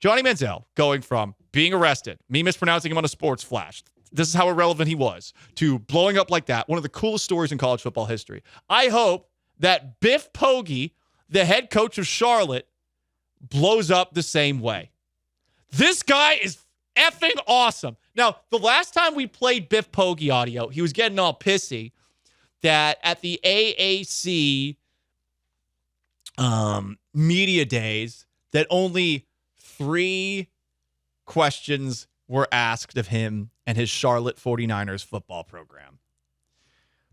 Johnny Manziel going from being arrested, me mispronouncing him on a sports flash, this is how irrelevant he was, to blowing up like that. One of the coolest stories in college football history. I hope that Biff Poggi, the head coach of Charlotte, blows up the same way. This guy is effing awesome. Now, the last time we played Biff Poggi audio, he was getting all pissy that at the AAC media days that only 3 questions were asked of him and his Charlotte 49ers football program.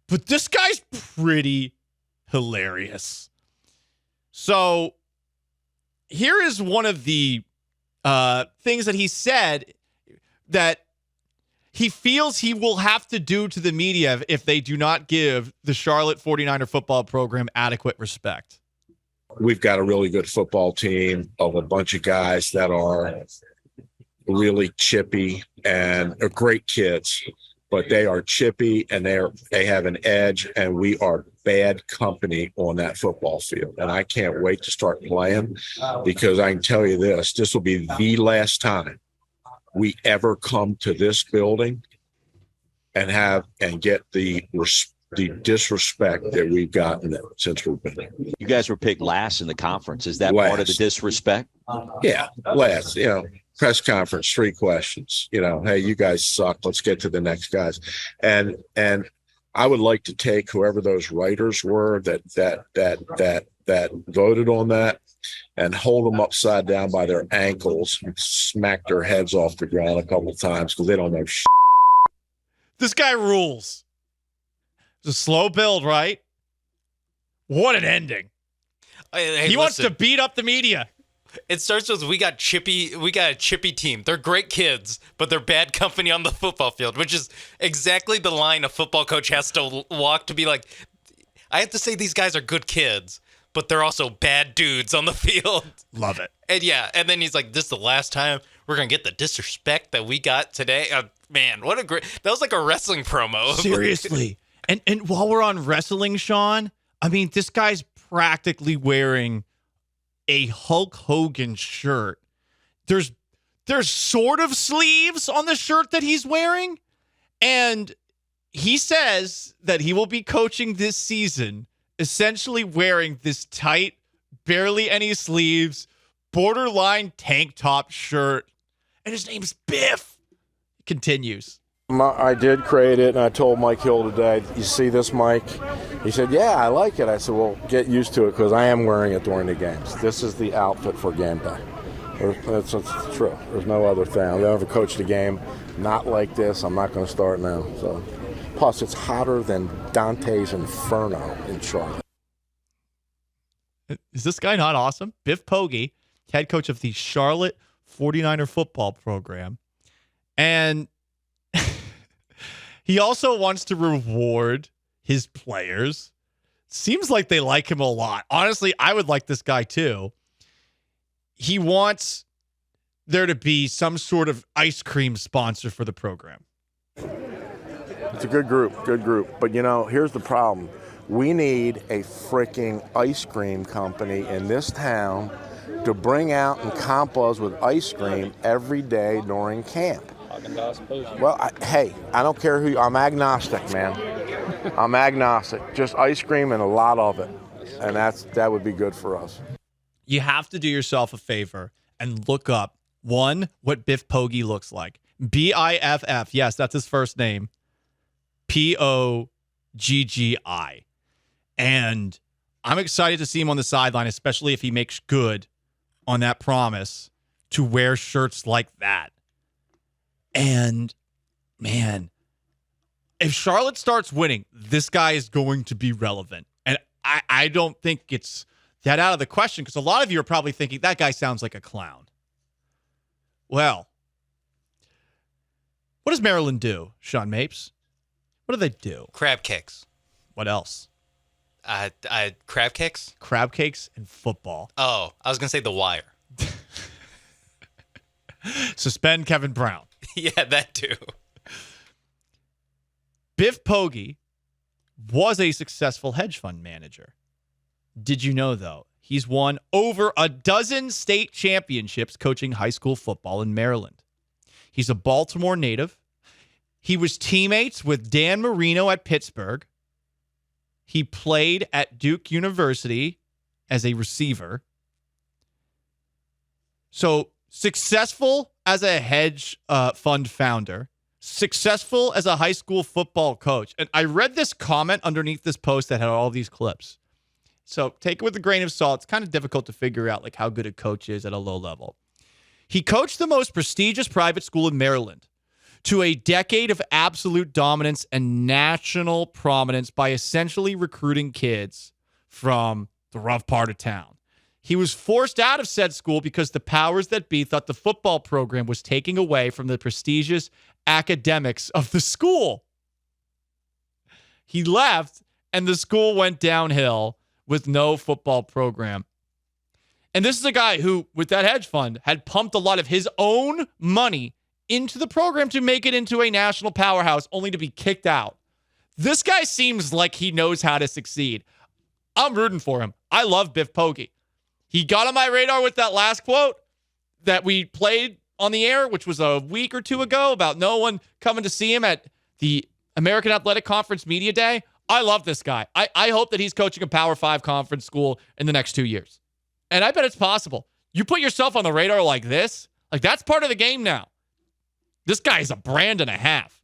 But this guy's pretty hilarious. So here is one of the things that he said that he feels he will have to do to the media if they do not give the Charlotte 49er football program adequate respect. We've got a really good football team of a bunch of guys that are really chippy and are great kids, but they are chippy and they have an edge, and we are bad company on that football field. And I can't wait to start playing, because I can tell you this will be the last time we ever come to this building and get the disrespect that we've gotten since we've been there. You guys were picked last in the conference. Is that part of the disrespect? Yeah, last. Press conference, 3 questions. Hey, you guys suck. Let's get to the next guys. And I would like to take whoever those writers were that voted on that and hold them upside down by their ankles and smack their heads off the ground a couple of times, because they don't know shit. This guy rules. It's a slow build, right? What an ending. He wants to beat up the media. It starts with we got a chippy team. They're great kids, but they're bad company on the football field, which is exactly the line a football coach has to walk to be like, I have to say these guys are good kids, but they're also bad dudes on the field. Love it. And then he's like, this is the last time we're going to get the disrespect that we got today. Man, that was like a wrestling promo. Seriously. And while we're on wrestling, Sean, I mean, this guy's practically wearing a Hulk Hogan shirt. There's sort of sleeves on the shirt that he's wearing. And he says that he will be coaching this season essentially wearing this tight, barely any sleeves, borderline tank top shirt. And his name's Biff. He continues. I did create it, and I told Mike Hill today, you see this, Mike? He said, yeah, I like it. I said, well, get used to it, because I am wearing it during the games. This is the outfit for game day. That's true. There's no other thing. I've never coached a game not like this. I'm not going to start now. So, plus, it's hotter than Dante's Inferno in Charlotte. Is this guy not awesome? Biff Poggi, head coach of the Charlotte 49er football program. And he also wants to reward his players. Seems like they like him a lot. Honestly, I would like this guy too. He wants there to be some sort of ice cream sponsor for the program. It's a good group. But, here's the problem. We need a freaking ice cream company in this town to bring out and comp us with ice cream every day during camp. Well, I don't care who I'm agnostic, man. I'm agnostic. Just ice cream and a lot of it. And that would be good for us. You have to do yourself a favor and look up, one, what Biff Poggi looks like. Biff. Yes, that's his first name. Poggi. And I'm excited to see him on the sideline, especially if he makes good on that promise to wear shirts like that. And, man, if Charlotte starts winning, this guy is going to be relevant. And I don't think it's that out of the question, because a lot of you are probably thinking, that guy sounds like a clown. Well, what does Maryland do, Sean Mapes? What do they do? Crab cakes. What else? Crab cakes? Crab cakes and football. Oh, I was going to say The Wire. Suspend Kevin Brown. Yeah, that too. Biff Poggi was a successful hedge fund manager. Did you know, though, He's won over a dozen state championships coaching high school football in Maryland. He's a Baltimore native. He was teammates with Dan Marino at Pittsburgh. He played at Duke University as a receiver. So successful as a hedge fund founder, successful as a high school football coach. And I read this comment underneath this post that had all these clips. So take it with a grain of salt. It's kind of difficult to figure out like how good a coach is at a low level. He coached the most prestigious private school in Maryland to a decade of absolute dominance and national prominence by essentially recruiting kids from the rough part of town. He was forced out of said school because the powers that be thought the football program was taking away from the prestigious academics of the school. He left, and the school went downhill with no football program. And this is a guy who, with that hedge fund, had pumped a lot of his own money into the program to make it into a national powerhouse, only to be kicked out. This guy seems like he knows how to succeed. I'm rooting for him. I love Biff Poggi. He got on my radar with that last quote that we played on the air, which was a week or two ago, about no one coming to see him at the American Athletic Conference Media Day. I love this guy. I hope that he's coaching a Power 5 conference school in the next 2 years. And I bet it's possible. You put yourself on the radar like this, like that's part of the game now. This guy is a brand and a half.